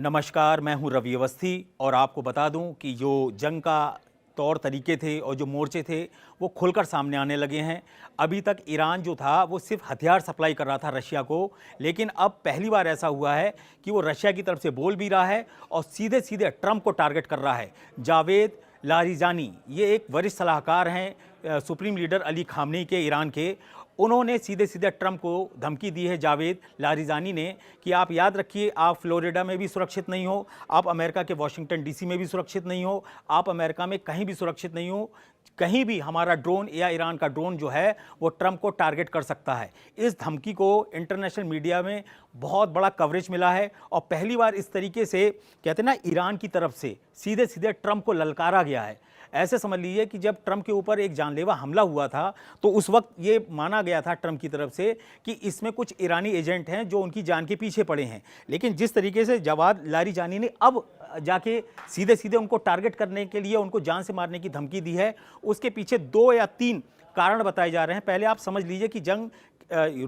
नमस्कार, मैं हूं रवि अवस्थी और आपको बता दूं कि जो जंग का तौर तरीके थे और जो मोर्चे थे वो खुलकर सामने आने लगे हैं। अभी तक ईरान जो था वो सिर्फ हथियार सप्लाई कर रहा था रशिया को, लेकिन अब पहली बार ऐसा हुआ है कि वो रशिया की तरफ से बोल भी रहा है और सीधे सीधे ट्रंप को टारगेट कर रहा है। जावेद लारिजानी ये एक वरिष्ठ सलाहकार हैं सुप्रीम लीडर अली खामनेई के ईरान के। उन्होंने सीधे सीधे ट्रंप को धमकी दी है जावेद लारिजानी ने कि आप याद रखिए, आप फ्लोरिडा में भी सुरक्षित नहीं हो, आप अमेरिका के वाशिंगटन डीसी में भी सुरक्षित नहीं हो, आप अमेरिका में कहीं भी सुरक्षित नहीं हो। कहीं भी हमारा ड्रोन या ईरान का ड्रोन जो है वो ट्रंप को टारगेट कर सकता है। इस धमकी को इंटरनेशनल मीडिया में बहुत बड़ा कवरेज मिला है और पहली बार इस तरीके से कहते हैं ना, ईरान की तरफ से सीधे सीधे ट्रंप को ललकारा गया है। ऐसे समझ लीजिए कि जब ट्रंप के ऊपर एक जानलेवा हमला हुआ था तो उस वक्त ये माना गया था ट्रंप की तरफ से कि इसमें कुछ ईरानी एजेंट हैं जो उनकी जान के पीछे पड़े हैं। लेकिन जिस तरीके से जवाद लारिजानी ने अब जाके सीधे सीधे उनको टारगेट करने के लिए उनको जान से मारने की धमकी दी है, उसके पीछे 2 या 3 कारण बताए जा रहे हैं। पहले आप समझ लीजिए कि जंग,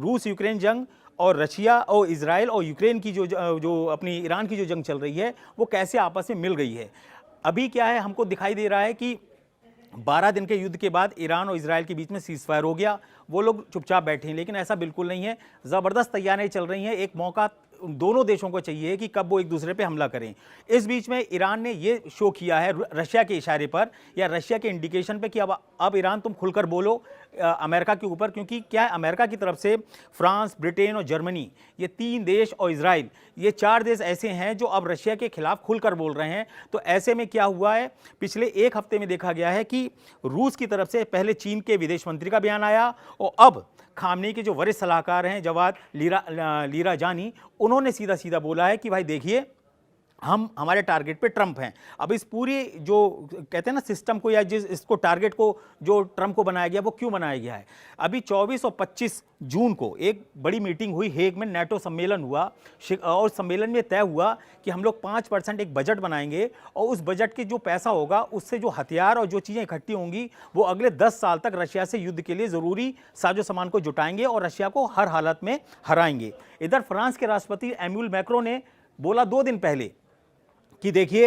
रूस यूक्रेन जंग और रशिया और इजराइल और यूक्रेन की जो अपनी ईरान की जो जंग चल रही है वो कैसे आपस में मिल गई है। अभी क्या है, हमको दिखाई दे रहा है कि 12 दिन के युद्ध के बाद ईरान और इजराइल के बीच में सीज़फायर हो गया, वो लोग चुपचाप बैठे हैं, लेकिन ऐसा बिल्कुल नहीं है। ज़बरदस्त तैयारियां चल रही हैं। एक मौका दोनों देशों को चाहिए कि कब वो एक दूसरे पे हमला करें। इस बीच में ईरान ने ये शो किया है रशिया के इशारे पर या रशिया के इंडिकेशन पे कि अब ईरान तुम खुलकर बोलो अमेरिका के ऊपर, क्योंकि क्या है, अमेरिका की तरफ से फ्रांस, ब्रिटेन और जर्मनी, ये 3 देश और इजराइल, ये 4 देश ऐसे हैं जो अब रशिया के खिलाफ खुलकर बोल रहे हैं। तो ऐसे में क्या हुआ है, पिछले 1 हफ्ते में देखा गया है कि रूस की तरफ से पहले चीन के विदेश मंत्री का बयान आया और अब खामनेई के जो वरिष्ठ सलाहकार हैं जवाद लारिजानी, उन्होंने सीधा सीधा बोला है कि भाई देखिए, हम हमारे टारगेट पे ट्रंप हैं। अब इस पूरी जो कहते हैं ना सिस्टम को या जिस इसको टारगेट को जो ट्रंप को बनाया गया वो क्यों बनाया गया है। अभी 24 और 25 जून को एक बड़ी मीटिंग हुई हेग में, नेटो सम्मेलन हुआ और सम्मेलन में तय हुआ कि हम लोग 5% एक बजट बनाएंगे और उस बजट के जो पैसा होगा उससे जो हथियार और जो चीज़ें इकट्ठी होंगी वो अगले 10 साल तक रशिया से युद्ध के लिए ज़रूरी साजो सामान को जुटाएंगे और रशिया को हर हालत में हराएंगे। इधर फ्रांस के राष्ट्रपति एम्यूल मैक्रों ने बोला 2 दिन पहले कि देखिए,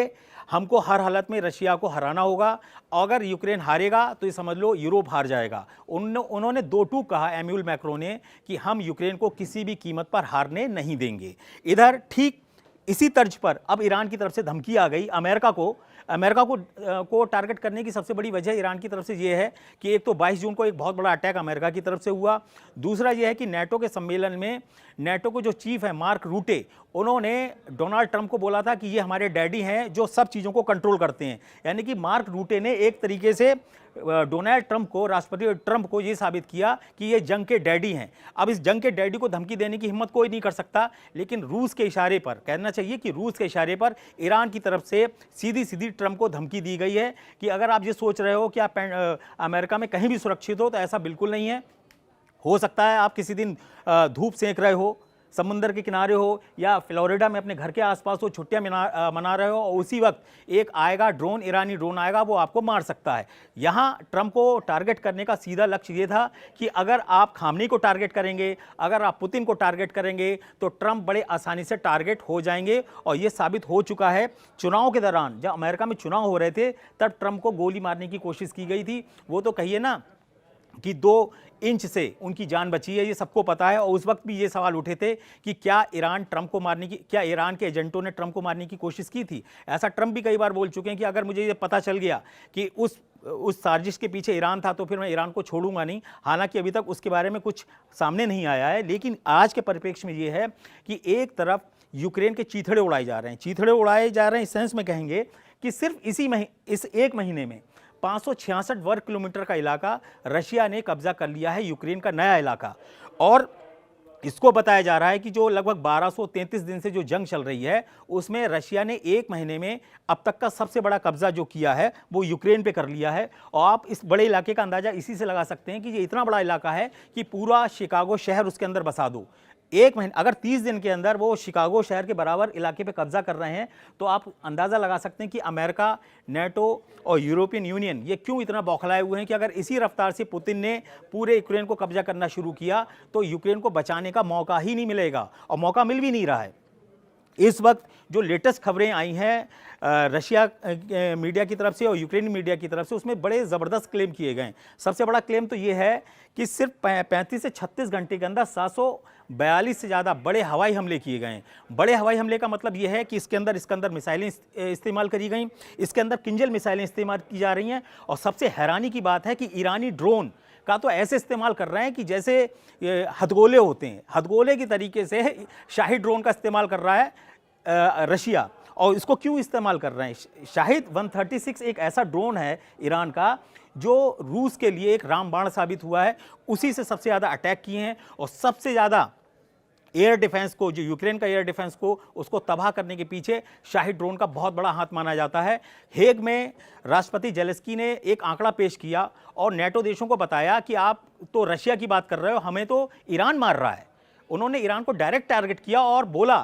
हमको हर हालत में रशिया को हराना होगा, अगर यूक्रेन हारेगा तो ये समझ लो यूरोप हार जाएगा। उन्होंने 2 टूक कहा एम्यूल मैक्रों ने कि हम यूक्रेन को किसी भी कीमत पर हारने नहीं देंगे। इधर ठीक इसी तर्ज पर अब ईरान की तरफ से धमकी आ गई अमेरिका को टारगेट करने की सबसे बड़ी वजह ईरान की तरफ से ये है कि एक तो 22 जून को एक बहुत बड़ा अटैक अमेरिका की तरफ से हुआ। दूसरा ये है कि नेटो के सम्मेलन में नेटो के जो चीफ है मार्क रूटे, उन्होंने डोनाल्ड ट्रंप को बोला था कि ये हमारे डैडी हैं जो सब चीज़ों को कंट्रोल करते हैं। यानी कि मार्क रूटे ने एक तरीके से डोनाल्ड ट्रंप को, राष्ट्रपति ट्रंप को ये साबित किया कि ये जंग के डैडी हैं। अब इस जंग के डैडी को धमकी देने की हिम्मत कोई नहीं कर सकता, लेकिन रूस के इशारे पर, कहना चाहिए कि रूस के इशारे पर ईरान की तरफ से सीधी सीधी ट्रंप को धमकी दी गई है कि अगर आप ये सोच रहे हो कि आप अमेरिका में कहीं भी सुरक्षित हो, तो ऐसा बिल्कुल नहीं है। हो सकता है आप किसी दिन धूप सेंक रहे हो, समुंदर के किनारे हो या फ्लोरिडा में अपने घर के आसपास हो, छुट्टियां मना रहे हो और उसी वक्त एक आएगा ड्रोन, ईरानी ड्रोन आएगा, वो आपको मार सकता है। यहां ट्रंप को टारगेट करने का सीधा लक्ष्य ये था कि अगर आप खामनेई को टारगेट करेंगे, अगर आप पुतिन को टारगेट करेंगे तो ट्रंप बड़े आसानी से टारगेट हो जाएंगे। और ये साबित हो चुका है। चुनाव के दौरान जब अमेरिका में चुनाव हो रहे थे तब ट्रंप को गोली मारने की कोशिश की गई थी। वो तो कहिए ना कि 2 इंच से उनकी जान बची है, ये सबको पता है। और उस वक्त भी ये सवाल उठे थे कि क्या ईरान के एजेंटों ने ट्रंप को मारने की कोशिश की थी। ऐसा ट्रंप भी कई बार बोल चुके हैं कि अगर मुझे ये पता चल गया कि उस साजिश के पीछे ईरान था तो फिर मैं ईरान को छोड़ूंगा नहीं। हालांकि अभी तक उसके बारे में कुछ सामने नहीं आया है, लेकिन आज के परिप्रेक्ष्य में ये है कि एक तरफ यूक्रेन के चीथड़े उड़ाए जा रहे हैं। इस सेंस में कहेंगे कि सिर्फ इस 1 महीने में 566 वर्ग किलोमीटर का इलाका रशिया ने कब्जा कर लिया है, यूक्रेन का नया इलाका। और इसको बताया जा रहा है कि जो लगभग 1233 दिन से जो जंग चल रही है उसमें रशिया ने 1 महीने में अब तक का सबसे बड़ा कब्जा जो किया है वो यूक्रेन पे कर लिया है। और आप इस बड़े इलाके का अंदाजा इसी से लगा सकते हैं कि ये इतना बड़ा इलाका है कि पूरा शिकागो शहर उसके अंदर बसा दो। 1 महीने, अगर 30 दिन के अंदर वो शिकागो शहर के बराबर इलाके पे कब्जा कर रहे हैं तो आप अंदाज़ा लगा सकते हैं कि अमेरिका, नेटो और यूरोपियन यूनियन ये क्यों इतना बौखलाए हुए हैं कि अगर इसी रफ्तार से पुतिन ने पूरे यूक्रेन को कब्जा करना शुरू किया तो यूक्रेन को बचाने का मौका ही नहीं मिलेगा और मौका मिल भी नहीं रहा है। इस वक्त जो लेटेस्ट खबरें आई हैं रशिया मीडिया की तरफ से और यूक्रेन मीडिया की तरफ से, उसमें बड़े ज़बरदस्त क्लेम किए गए हैं। सबसे बड़ा क्लेम तो ये है कि सिर्फ 35 से 36 घंटे के अंदर 742 से ज़्यादा बड़े हवाई हमले किए गए हैं। बड़े हवाई हमले का मतलब ये है कि इसके अंदर मिसाइलें इस्तेमाल करी गई, इसके अंदर किंजल मिसाइलें इस्तेमाल की जा रही हैं। और सबसे हैरानी की बात है कि ईरानी ड्रोन का तो ऐसे इस्तेमाल कर रहे हैं कि जैसे हथगोले होते हैं, हथगोले की तरीके से शाही ड्रोन का इस्तेमाल कर रहा है रशिया। और इसको क्यों इस्तेमाल कर रहे हैं? शाहिद 136 एक ऐसा ड्रोन है ईरान का जो रूस के लिए एक रामबाण साबित हुआ है। उसी से सबसे ज़्यादा अटैक किए हैं और सबसे ज़्यादा एयर डिफेंस को, जो यूक्रेन का एयर डिफेंस को, उसको तबाह करने के पीछे शाहिद ड्रोन का बहुत बड़ा हाथ माना जाता है। हेग में राष्ट्रपति जेलेंस्की ने एक आंकड़ा पेश किया और नेटो देशों को बताया कि आप तो रशिया की बात कर रहे हो, हमें तो ईरान मार रहा है। उन्होंने ईरान को डायरेक्ट टारगेट किया और बोला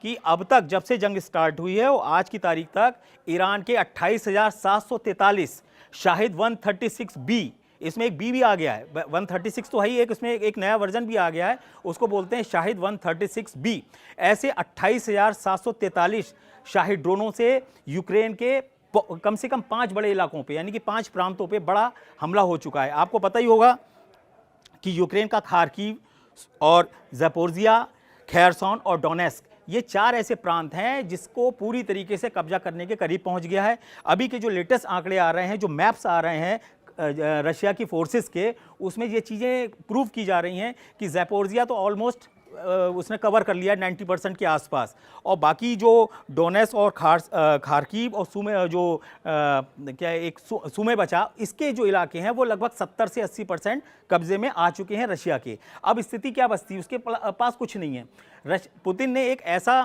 कि अब तक जब से जंग स्टार्ट हुई है और आज की तारीख तक ईरान के 28,743 शाहिद 136B, इसमें एक बी भी आ गया है, 136 तो है ही, एक इसमें एक नया वर्जन भी आ गया है, उसको बोलते हैं शाहिद 136B। ऐसे 28,743 शाहिद ड्रोनों से यूक्रेन के कम से कम 5 बड़े इलाकों पे, यानी कि 5 प्रांतों पे बड़ा हमला हो चुका है। आपको पता ही होगा कि यूक्रेन का खार्किव और ज़पोरिज़िया, खेरसोन और डोनेस्क, ये 4 ऐसे प्रांत हैं जिसको पूरी तरीके से कब्जा करने के करीब पहुंच गया है। अभी के जो लेटेस्ट आंकड़े आ रहे हैं, जो मैप्स आ रहे हैं रशिया की फोर्सेस के, उसमें ये चीज़ें प्रूव की जा रही हैं कि ज़पोरिज़िया तो ऑलमोस्ट उसने कवर कर लिया 90% के आसपास, और बाकी जो डोनेस और खार्किव और सुमे जो क्या एक सुमे बचा, इसके जो इलाके हैं वो लगभग 70 से 80% कब्जे में आ चुके हैं रशिया के। अब स्थिति क्या बचती है? उसके पास कुछ नहीं है। पुतिन ने एक ऐसा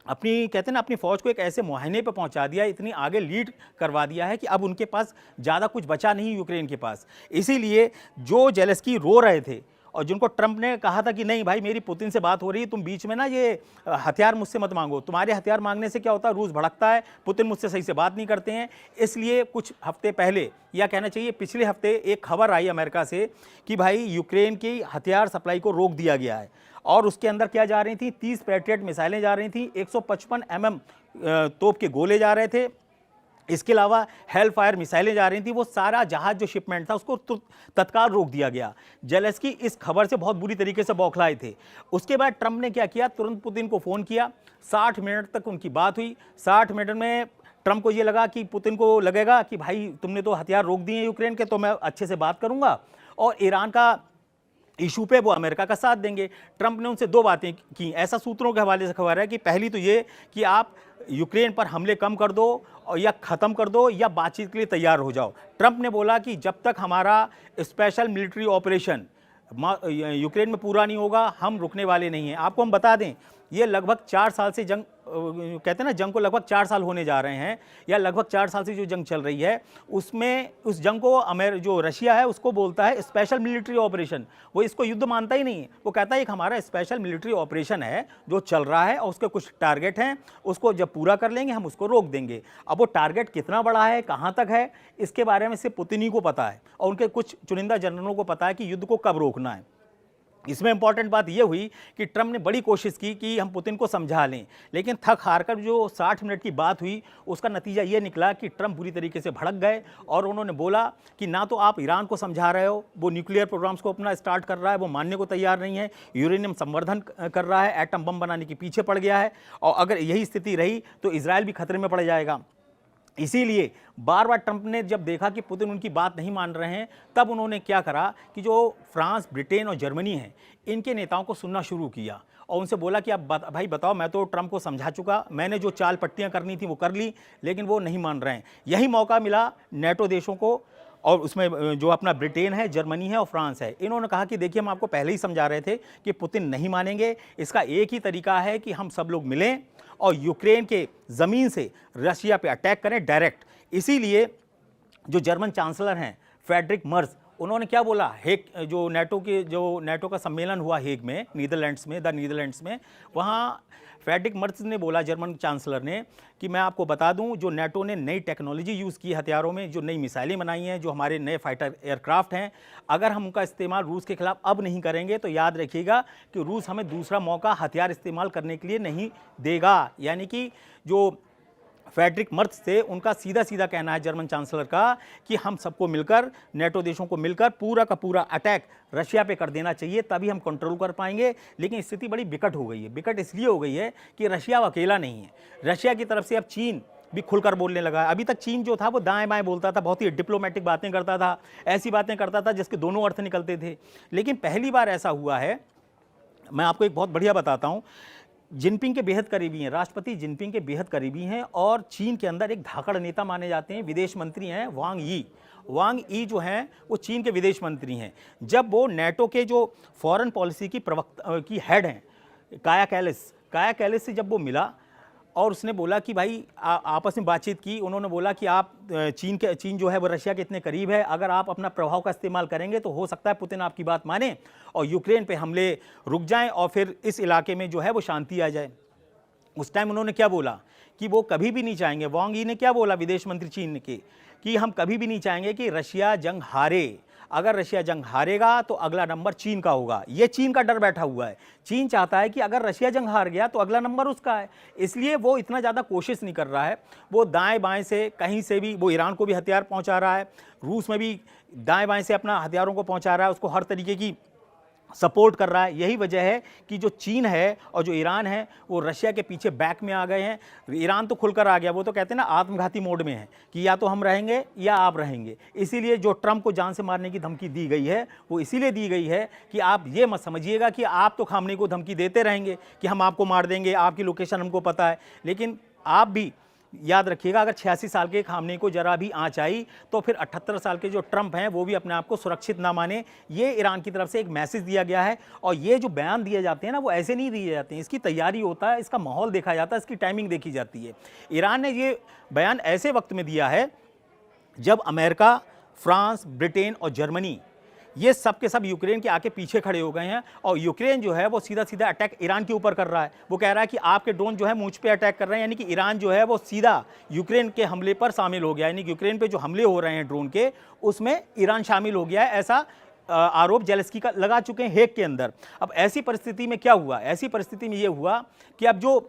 अपनी, कहते हैं ना, अपनी फौज को एक ऐसे मुहाने पे पहुंचा दिया, इतनी आगे लीड करवा दिया है कि अब उनके पास ज़्यादा कुछ बचा नहीं यूक्रेन के पास। इसीलिए जो जेलेंस्की रो रहे थे और जिनको ट्रंप ने कहा था कि नहीं भाई मेरी पुतिन से बात हो रही है, तुम बीच में ना ये हथियार मुझसे मत मांगो, तुम्हारे हथियार मांगने से क्या होता है, रूस भड़कता है, पुतिन मुझसे सही से बात नहीं करते हैं। इसलिए कुछ हफ्ते पहले, या कहना चाहिए पिछले हफ्ते, एक खबर आई अमेरिका से कि भाई यूक्रेन की हथियार सप्लाई को रोक दिया गया है। और उसके अंदर क्या जा रही थी? 30 पैट्रियट मिसाइलें जा रही थी, 155 mm तोप के गोले जा रहे थे, इसके अलावा हेल फायर मिसाइलें जा रही थी। वो सारा जहाज जो शिपमेंट था उसको तत्काल रोक दिया गया। जेलेंस्की इस खबर से बहुत बुरी तरीके से बौखलाए थे। उसके बाद ट्रंप ने क्या किया? तुरंत पुतिन को फ़ोन किया, 60 मिनट तक उनकी बात हुई। 60 मिनट में ट्रंप को ये लगा कि पुतिन को लगेगा कि भाई तुमने तो हथियार रोक दिए यूक्रेन के, तो मैं अच्छे से बात करूंगा और ईरान का इशू पे वो अमेरिका का साथ देंगे। ट्रंप ने उनसे 2 बातें की, ऐसा सूत्रों के हवाले से खबर है कि पहली तो ये कि आप यूक्रेन पर हमले कम कर दो और या ख़त्म कर दो या बातचीत के लिए तैयार हो जाओ। ट्रंप ने बोला कि जब तक हमारा स्पेशल मिलिट्री ऑपरेशन यूक्रेन में पूरा नहीं होगा हम रुकने वाले नहीं हैं। आपको हम बता दें, ये लगभग 4 साल से जंग, कहते हैं ना, जंग को लगभग 4 साल होने जा रहे हैं, या लगभग 4 साल से जो जंग चल रही है उसमें उस जंग को जो रशिया है उसको बोलता है स्पेशल मिलिट्री ऑपरेशन। वो इसको युद्ध मानता ही नहीं है, वो कहता है एक हमारा स्पेशल मिलिट्री ऑपरेशन है जो चल रहा है और उसके कुछ टारगेट हैं, उसको जब पूरा कर लेंगे हम उसको रोक देंगे। अब वो टारगेट कितना बड़ा है, कहाँ तक है, इसके बारे में सिर्फ पुतिन ही को पता है और उनके कुछ चुनिंदा जनरलों को पता है कि युद्ध को कब रोकना है। इसमें इंपॉर्टेंट बात यह हुई कि ट्रंप ने बड़ी कोशिश की कि हम पुतिन को समझा लें, लेकिन थक हार कर जो 60 मिनट की बात हुई उसका नतीजा ये निकला कि ट्रंप बुरी तरीके से भड़क गए और उन्होंने बोला कि ना तो आप ईरान को समझा रहे हो, वो न्यूक्लियर प्रोग्राम्स को अपना स्टार्ट कर रहा है, वो मानने को तैयार नहीं है, यूरेनियम संवर्धन कर रहा है, एटम बम बनाने के पीछे पड़ गया है, और अगर यही स्थिति रही तो इजराइल भी खतरे में पड़ जाएगा। इसीलिए बार बार ट्रंप ने जब देखा कि पुतिन उनकी बात नहीं मान रहे हैं, तब उन्होंने क्या करा कि जो फ्रांस, ब्रिटेन और जर्मनी हैं, इनके नेताओं को सुनना शुरू किया और उनसे बोला कि आप भाई बताओ, मैं तो ट्रंप को समझा चुका, मैंने जो चाल पट्टियां करनी थी वो कर ली, लेकिन वो नहीं मान रहे हैं। यही मौका मिला नेटो देशों को, और उसमें जो अपना ब्रिटेन है, जर्मनी है और फ्रांस है। इन्होंने कहा कि देखिए हम आपको पहले ही समझा रहे थे कि पुतिन नहीं मानेंगे, इसका एक ही तरीका है कि हम सब लोग मिलें और यूक्रेन के ज़मीन से रशिया पे अटैक करें डायरेक्ट। इसीलिए जो जर्मन चांसलर हैं फ्रेडरिक मर्ज, उन्होंने क्या बोला, हेग जो नेटो का सम्मेलन हुआ हेग में, नीदरलैंड्स में, वहाँ फ्रेडरिक मर्ज ने बोला, जर्मन चांसलर ने, कि मैं आपको बता दूं, जो नेटो ने नई टेक्नोलॉजी यूज़ की हथियारों में, जो नई मिसाइलें बनाई हैं, जो हमारे नए फाइटर एयरक्राफ्ट हैं, अगर हम उनका इस्तेमाल रूस के खिलाफ अब नहीं करेंगे तो याद रखिएगा कि रूस हमें दूसरा मौका हथियार इस्तेमाल करने के लिए नहीं देगा। यानी कि जो फ्रेडरिक मर्ज थे, उनका सीधा सीधा कहना है जर्मन चांसलर का कि हम सबको मिलकर, नेटो देशों को मिलकर पूरा का पूरा अटैक रशिया पे कर देना चाहिए, तभी हम कंट्रोल कर पाएंगे। लेकिन स्थिति बड़ी बिकट हो गई है। बिकट इसलिए हो गई है कि रशिया अकेला नहीं है, रशिया की तरफ से अब चीन भी खुलकर बोलने लगा है। अभी तक चीन जो था वो दाएं बाएं बोलता था, बहुत ही डिप्लोमेटिक बातें करता था, ऐसी बातें करता था जिसके दोनों अर्थ निकलते थे। लेकिन पहली बार ऐसा हुआ है, मैं आपको एक बहुत बढ़िया बताता हूँ। जिनपिंग के बेहद करीबी हैं, राष्ट्रपति जिनपिंग के बेहद करीबी हैं, और चीन के अंदर एक धाकड़ नेता माने जाते हैं, विदेश मंत्री हैं वांग यी। वांग यी जो हैं वो चीन के विदेश मंत्री हैं। जब वो नेटो के जो फॉरेन पॉलिसी की प्रवक्ता की हेड हैं काया कैलिस से जब वो मिला और उसने बोला कि भाई आपस में बातचीत की, उन्होंने बोला कि आप चीन जो है वो रशिया के इतने करीब है, अगर आप अपना प्रभाव का इस्तेमाल करेंगे तो हो सकता है पुतिन आपकी बात माने और यूक्रेन पे हमले रुक जाएं और फिर इस इलाके में जो है वो शांति आ जाए। उस टाइम उन्होंने क्या बोला कि वो कभी भी नहीं चाहेंगे, वांग यी ने क्या बोला विदेश मंत्री चीन के, कि हम कभी भी नहीं चाहेंगे कि रशिया जंग हारे। अगर रशिया जंग हारेगा तो अगला नंबर चीन का होगा। ये चीन का डर बैठा हुआ है। चीन चाहता है कि अगर रशिया जंग हार गया तो अगला नंबर उसका है, इसलिए वो इतना ज़्यादा कोशिश नहीं कर रहा है। वो दाएं बाएं से कहीं से भी, वो ईरान को भी हथियार पहुंचा रहा है, रूस में भी दाएं बाएं से अपना हथियारों को पहुंचा रहा है, उसको हर तरीके की सपोर्ट कर रहा है। यही वजह है कि जो चीन है और जो ईरान है वो रशिया के पीछे बैक में आ गए हैं। ईरान तो खुलकर आ गया, वो तो कहते हैं ना आत्मघाती मोड में है कि या तो हम रहेंगे या आप रहेंगे। इसीलिए जो ट्रंप को जान से मारने की धमकी दी गई है वो इसीलिए दी गई है कि आप ये मत समझिएगा कि आप तो खामने को धमकी देते रहेंगे कि हम आपको मार देंगे, आपकी लोकेशन हमको पता है, लेकिन आप भी याद रखिएगा अगर 86 साल के खामने को जरा भी आंच आई तो फिर 78 साल के जो ट्रंप हैं वो भी अपने आप को सुरक्षित ना माने। ये ईरान की तरफ से एक मैसेज दिया गया है। और ये जो बयान दिए जाते हैं ना वो ऐसे नहीं दिए जाते हैं, इसकी तैयारी होता है, इसका माहौल देखा जाता है, इसकी टाइमिंग देखी जाती है। ईरान ने ये बयान ऐसे वक्त में दिया है जब अमेरिका, फ्रांस, ब्रिटेन और जर्मनी ये सब के सब यूक्रेन के आके पीछे खड़े हो गए हैं और यूक्रेन जो है वो सीधा सीधा अटैक ईरान के ऊपर कर रहा है। वो कह रहा है कि आपके ड्रोन जो है मुझ पे अटैक कर रहे हैं, यानी कि ईरान जो है वो सीधा यूक्रेन के हमले पर शामिल हो गया, यानी कि यूक्रेन पे जो हमले हो रहे हैं ड्रोन के उसमें ईरान शामिल हो गया है, ऐसा आरोप जेलेंस्की का लगा चुके हैं हेग के अंदर। अब ऐसी परिस्थिति में क्या हुआ, ऐसी परिस्थिति में ये हुआ कि अब जो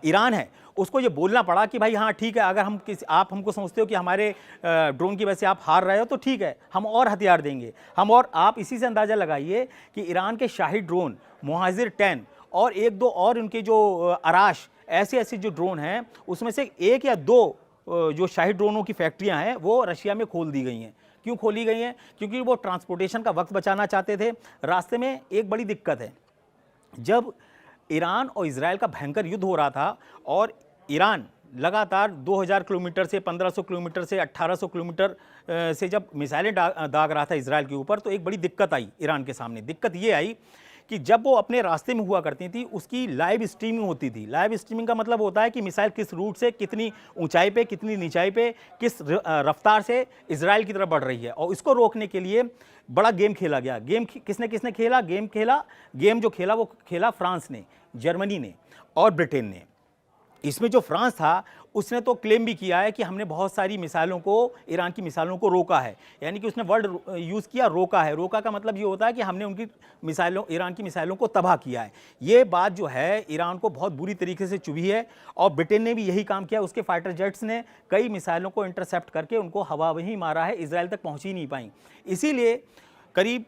ईरान है उसको ये बोलना पड़ा कि भाई हाँ ठीक है, अगर हम आप हमको समझते हो कि हमारे ड्रोन की वजह से आप हार रहे हो तो ठीक है, हम और हथियार देंगे हम। और आप इसी से अंदाज़ा लगाइए कि ईरान के शाही ड्रोन मुहाजिर 10 और एक दो और उनके जो अराश ऐसे ऐसे जो ड्रोन हैं उसमें से एक या दो जो शाही ड्रोनों की फैक्ट्रियाँ हैं वो रशिया में खोल दी गई हैं। क्यों खोली गई हैं? क्योंकि वो ट्रांसपोर्टेशन का वक्त बचाना चाहते थे। रास्ते में एक बड़ी दिक्कत है, जब ईरान और इजराइल का भयंकर युद्ध हो रहा था और ईरान लगातार 2000 किलोमीटर से 1500 किलोमीटर से 1800 किलोमीटर से जब मिसाइलें दाग रहा था इजराइल के ऊपर, तो एक बड़ी दिक्कत आई ईरान के सामने। दिक्कत ये आई कि जब वो अपने रास्ते में हुआ करती थी उसकी लाइव स्ट्रीमिंग होती थी। लाइव स्ट्रीमिंग का मतलब होता है कि मिसाइल किस रूट से, कितनी ऊंचाई पे, कितनी निचाई पे, किस रफ्तार से इजराइल की तरफ बढ़ रही है। और इसको रोकने के लिए बड़ा गेम खेला गया। गेम किसने किसने खेला? गेम जो खेला वो खेला फ्रांस ने, जर्मनी ने और ब्रिटेन ने। इसमें जो फ्रांस था उसने तो क्लेम भी किया है कि हमने बहुत सारी मिसाइलों को, ईरान की मिसाइलों को रोका है, यानी कि उसने वर्ड यूज़ किया रोका है। रोका का मतलब ये होता है कि हमने उनकी मिसाइलों, ईरान की मिसाइलों को तबाह किया है। ये बात जो है ईरान को बहुत बुरी तरीके से चुभी है और ब्रिटेन ने भी यही काम किया। उसके फाइटर जेट्स ने कई मिसाइलों को इंटरसेप्ट करके उनको हवा में ही मारा है, इजराइल तक पहुँच ही नहीं पाई। इसीलिए करीब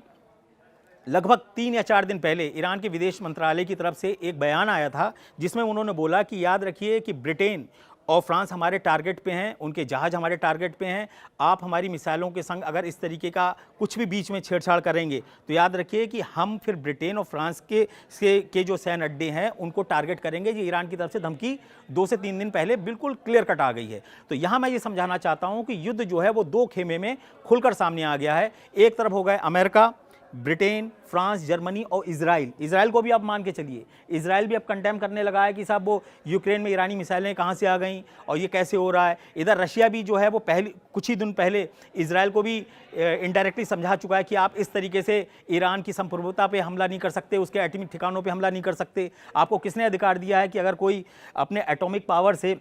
लगभग 3 या 4 दिन पहले ईरान के विदेश मंत्रालय की तरफ से एक बयान आया था जिसमें उन्होंने बोला कि याद रखिए कि ब्रिटेन और फ्रांस हमारे टारगेट पे हैं, उनके जहाज हमारे टारगेट पे हैं। आप हमारी मिसाइलों के संग अगर इस तरीके का कुछ भी बीच में छेड़छाड़ करेंगे तो याद रखिए कि हम फिर ब्रिटेन और फ्रांस के जो सैन्य अड्डे हैं उनको टारगेट करेंगे। ये ईरान की तरफ से धमकी 2 से 3 दिन पहले बिल्कुल क्लियर कट आ गई है। तो यहाँ मैं ये समझाना चाहता हूँ कि युद्ध जो है वो 2 खेमे में खुलकर सामने आ गया है। एक तरफ हो गए अमेरिका, ब्रिटेन, फ्रांस, जर्मनी और इजराइल को भी आप मान के चलिए, इजराइल भी अब कंडेम करने लगा है कि साहब वो यूक्रेन में ईरानी मिसाइलें कहाँ से आ गई और ये कैसे हो रहा है। इधर रशिया भी जो है वो कुछ ही दिन पहले इजराइल को भी इनडायरेक्टली समझा चुका है कि आप इस तरीके से ईरान की संप्रभुता पे हमला नहीं कर सकते, उसके एटॉमिक ठिकानों पे हमला नहीं कर सकते। आपको किसने अधिकार दिया है कि अगर कोई अपने एटॉमिक पावर से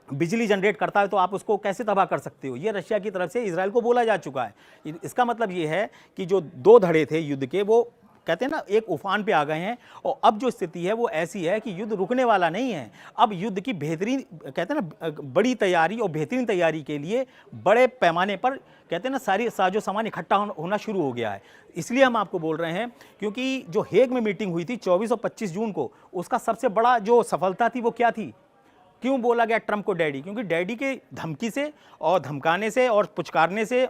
बिजली जनरेट करता है तो आप उसको कैसे तबाह कर सकते हो। ये रशिया की तरफ से इजराइल को बोला जा चुका है। इसका मतलब ये है कि जो दो धड़े थे युद्ध के, वो कहते हैं ना एक उफान पे आ गए हैं और अब जो स्थिति है वो ऐसी है कि युद्ध रुकने वाला नहीं है। अब युद्ध की बेहतरीन, कहते हैं ना, बड़ी तैयारी और बेहतरीन तैयारी के लिए बड़े पैमाने पर, कहते हैं ना, सारी साजो सामान इकट्ठा होना शुरू हो गया है। इसलिए हम आपको बोल रहे हैं क्योंकि जो हेग में मीटिंग हुई थी 24 और 25 जून को, उसका सबसे बड़ा जो सफलता थी वो क्या थी? क्यों बोला गया ट्रंप को डैडी? क्योंकि डैडी के धमकी से और धमकाने से और पुचकारने से,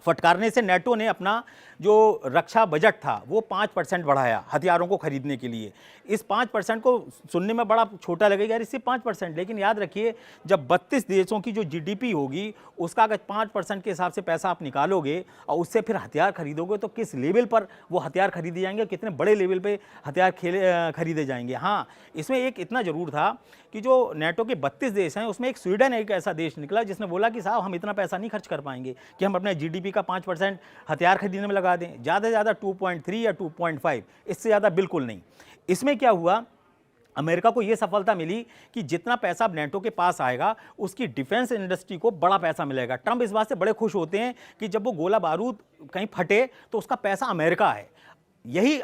फटकारने से नेटो ने अपना जो रक्षा बजट था वो 5% बढ़ाया हथियारों को खरीदने के लिए। इस 5% को सुनने में बड़ा छोटा लगेगा यार, इससे 5%, लेकिन याद रखिए जब 32 देशों की जो जीडीपी होगी उसका अगर 5% के हिसाब से पैसा आप निकालोगे और उससे फिर हथियार खरीदोगे तो किस लेवल पर वो हथियार खरीदे जाएंगे, कितने बड़े लेवल पे हथियार खरीदे जाएंगे। हाँ, इसमें एक इतना ज़रूर था कि जो नेटो के 32 देश हैं उसमें एक स्वीडन एक ऐसा देश निकला जिसने बोला कि साहब हम इतना पैसा नहीं खर्च कर पाएंगे कि हम अपने जीडीपी का 5% हथियार खरीदने में लगा दें, ज़्यादा से ज़्यादा 2.3 या 2.5, इससे ज़्यादा बिल्कुल नहीं। इसमें क्या हुआ, अमेरिका को यह सफलता मिली कि जितना पैसा अब नेटो के पास आएगा उसकी डिफेंस इंडस्ट्री को बड़ा पैसा मिलेगा। ट्रंप इस बात से बड़े खुश होते हैं कि जब वो गोला बारूद कहीं फटे तो उसका पैसा अमेरिका है। यही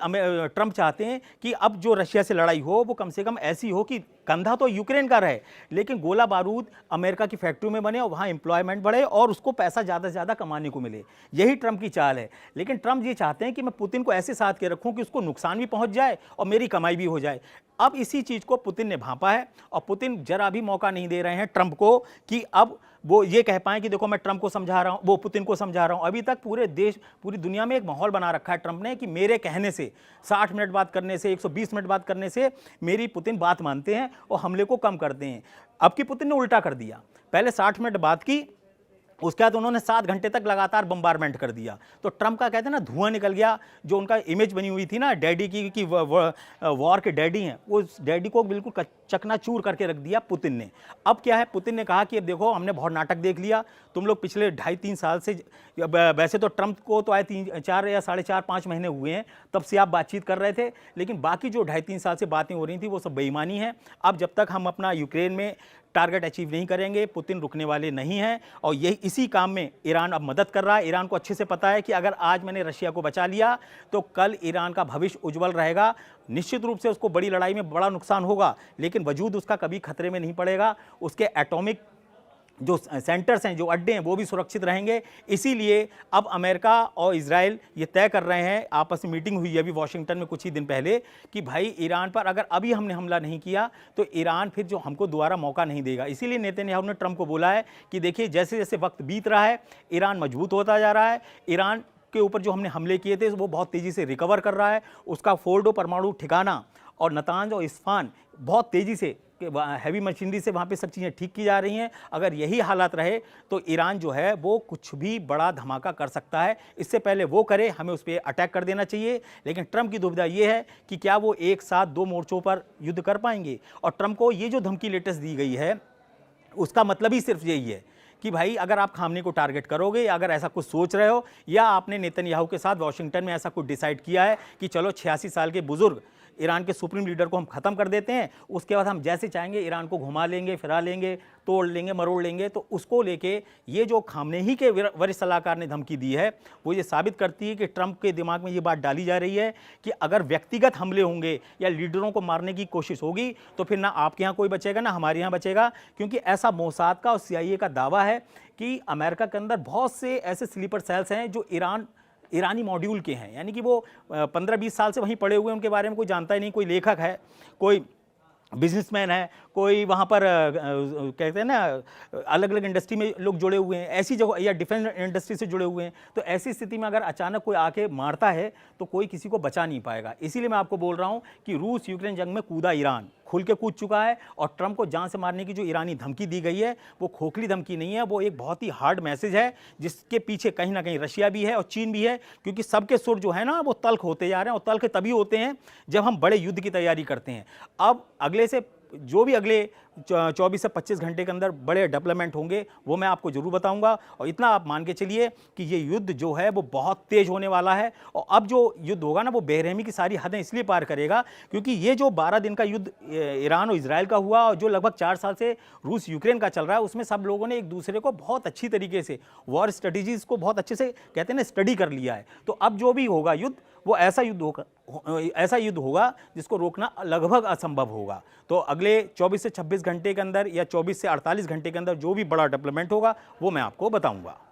ट्रंप चाहते हैं कि अब जो रशिया से लड़ाई हो वो कम से कम ऐसी हो कि कंधा तो यूक्रेन का रहे लेकिन गोला बारूद अमेरिका की फैक्ट्री में बने और वहाँ एम्प्लॉयमेंट बढ़े और उसको पैसा ज़्यादा से ज़्यादा कमाने को मिले। यही ट्रंप की चाल है। लेकिन ट्रंप ये चाहते हैं कि मैं पुतिन को ऐसे साथ के रखूं कि उसको नुकसान भी पहुंच जाए और मेरी कमाई भी हो जाए। अब इसी चीज़ को पुतिन ने भांपा है और पुतिन जरा भी मौका नहीं दे रहे हैं ट्रंप को कि अब वो ये कह पाएं कि देखो मैं ट्रंप को समझा रहा हूँ, वो पुतिन को समझा रहा हूँ। अभी तक पूरे देश, पूरी दुनिया में एक माहौल बना रखा है ट्रंप ने कि मेरे कहने से 60 मिनट बात करने से, 120 मिनट बात करने से मेरी पुतिन बात मानते हैं और हमले को कम करते हैं। अब की पुतिन ने उल्टा कर दिया, पहले 60 मिनट बात की, उसके बाद उन्होंने 7 घंटे तक लगातार बम्बारमेंट कर दिया। तो ट्रंप का कहते हैं ना धुआं निकल गया। जो उनका इमेज बनी हुई थी ना डैडी की कि वॉर के डैडी हैं, वो डैडी को बिल्कुल चकनाचूर करके रख दिया पुतिन ने। अब क्या है, पुतिन ने कहा कि अब देखो हमने बहुत नाटक देख लिया, तुम लोग पिछले 2.5-3 साल से, वैसे तो ट्रंप को तो आए 3-4 या 4.5-5 महीने हुए हैं तब से आप बातचीत कर रहे थे, लेकिन बाकी जो 2.5-3 साल से बातें हो रही थी वो सब बेईमानी है। अब जब तक हम अपना यूक्रेन में टारगेट अचीव नहीं करेंगे पुतिन रुकने वाले नहीं हैं। और यही इसी काम में ईरान अब मदद कर रहा है। ईरान को अच्छे से पता है कि अगर आज मैंने रशिया को बचा लिया तो कल ईरान का भविष्य उज्जवल रहेगा। निश्चित रूप से उसको बड़ी लड़ाई में बड़ा नुकसान होगा लेकिन वजूद उसका कभी खतरे में नहीं पड़ेगा। उसके एटॉमिक जो सेंटर्स हैं, जो अड्डे हैं, वो भी सुरक्षित रहेंगे। इसीलिए अब अमेरिका और इजराइल ये तय कर रहे हैं, आपस में मीटिंग हुई है अभी वॉशिंगटन में कुछ ही दिन पहले, कि भाई ईरान पर अगर अभी हमने हमला नहीं किया तो ईरान फिर जो हमको दोबारा मौका नहीं देगा। इसीलिए नेतन्याहू ने ट्रंप को बोला है कि देखिए जैसे जैसे वक्त बीत रहा है ईरान मजबूत होता जा रहा है, ईरान के ऊपर जो हमने हमले किए थे वो बहुत तेज़ी से रिकवर कर रहा है, उसका फोर्डो परमाणु ठिकाना और नतांज और इस्फान बहुत तेज़ी से हैवी मशीनरी से वहाँ पे सब चीज़ें ठीक की जा रही हैं। अगर यही हालात रहे तो ईरान जो है वो कुछ भी बड़ा धमाका कर सकता है। इससे पहले वो करे, हमें उस पर अटैक कर देना चाहिए। लेकिन ट्रंप की दुविधा ये है कि क्या वो एक साथ 2 मोर्चों पर युद्ध कर पाएंगे। और ट्रंप को ये जो धमकी लेटेस्ट दी गई है उसका मतलब ही सिर्फ यही है कि भाई अगर आप खामने को टारगेट करोगे या अगर ऐसा कुछ सोच रहे हो या आपने नेतन्याहू के साथ वॉशिंगटन में ऐसा कुछ डिसाइड किया है कि चलो 86 साल के बुजुर्ग ईरान के सुप्रीम लीडर को हम ख़त्म कर देते हैं, उसके बाद हम जैसे चाहेंगे ईरान को घुमा लेंगे, फिरा लेंगे, तोड़ लेंगे, मरोड़ लेंगे, तो उसको लेके ये जो खामनेही के वरिष्ठ सलाहकार ने धमकी दी है वो ये साबित करती है कि ट्रंप के दिमाग में ये बात डाली जा रही है कि अगर व्यक्तिगत हमले होंगे या लीडरों को मारने की कोशिश होगी तो फिर ना आपके यहाँ कोई बचेगा ना हमारे यहाँ बचेगा। क्योंकि ऐसा मोसाद का और CIA का दावा है कि अमेरिका के अंदर बहुत से ऐसे स्लीपर सेल्स हैं जो ईरानी मॉड्यूल के हैं, यानी कि वो 15-20 साल से वहीं पड़े हुए हैं, उनके बारे में कोई जानता ही नहीं। कोई लेखक है, कोई बिजनेसमैन है, कोई वहाँ पर कहते हैं ना अलग अलग इंडस्ट्री में लोग जुड़े हुए हैं, ऐसी जगह या डिफेंस इंडस्ट्री से जुड़े हुए हैं। तो ऐसी स्थिति में अगर अचानक कोई आके मारता है तो कोई किसी को बचा नहीं पाएगा। इसीलिए मैं आपको बोल रहा हूँ कि रूस यूक्रेन जंग में कूदा ईरान। खुल के कूद चुका है और ट्रंप को जान से मारने की जो ईरानी धमकी दी गई है वो खोखली धमकी नहीं है, वो एक बहुत ही हार्ड मैसेज है जिसके पीछे कहीं ना कहीं रशिया भी है और चीन भी है, क्योंकि सबके सुर जो है ना वो तल्ख होते जा रहे हैं और तल्ख तभी होते हैं जब हम बड़े युद्ध की तैयारी करते हैं। अब अगले से जो भी अगले 24 से 25 घंटे के अंदर बड़े डेवलपमेंट होंगे वो मैं आपको जरूर बताऊंगा, और इतना आप मान के चलिए कि ये युद्ध जो है वो बहुत तेज होने वाला है। और अब जो युद्ध होगा ना वो बेरहमी की सारी हदें इसलिए पार करेगा क्योंकि ये जो 12 दिन का युद्ध ईरान और इजराइल का हुआ और जो लगभग 4 साल से रूस यूक्रेन का चल रहा है, उसमें सब लोगों ने एक दूसरे को बहुत अच्छी तरीके से वॉर स्ट्रेटेजीज को बहुत अच्छे से कहते हैं ना स्टडी कर लिया है। तो अब जो भी होगा युद्ध वो ऐसा युद्ध होगा जिसको रोकना लगभग असंभव होगा। तो अगले 24 से 26 घंटे के अंदर या 24 से 48 घंटे के अंदर जो भी बड़ा डेवलपमेंट होगा वो मैं आपको बताऊंगा।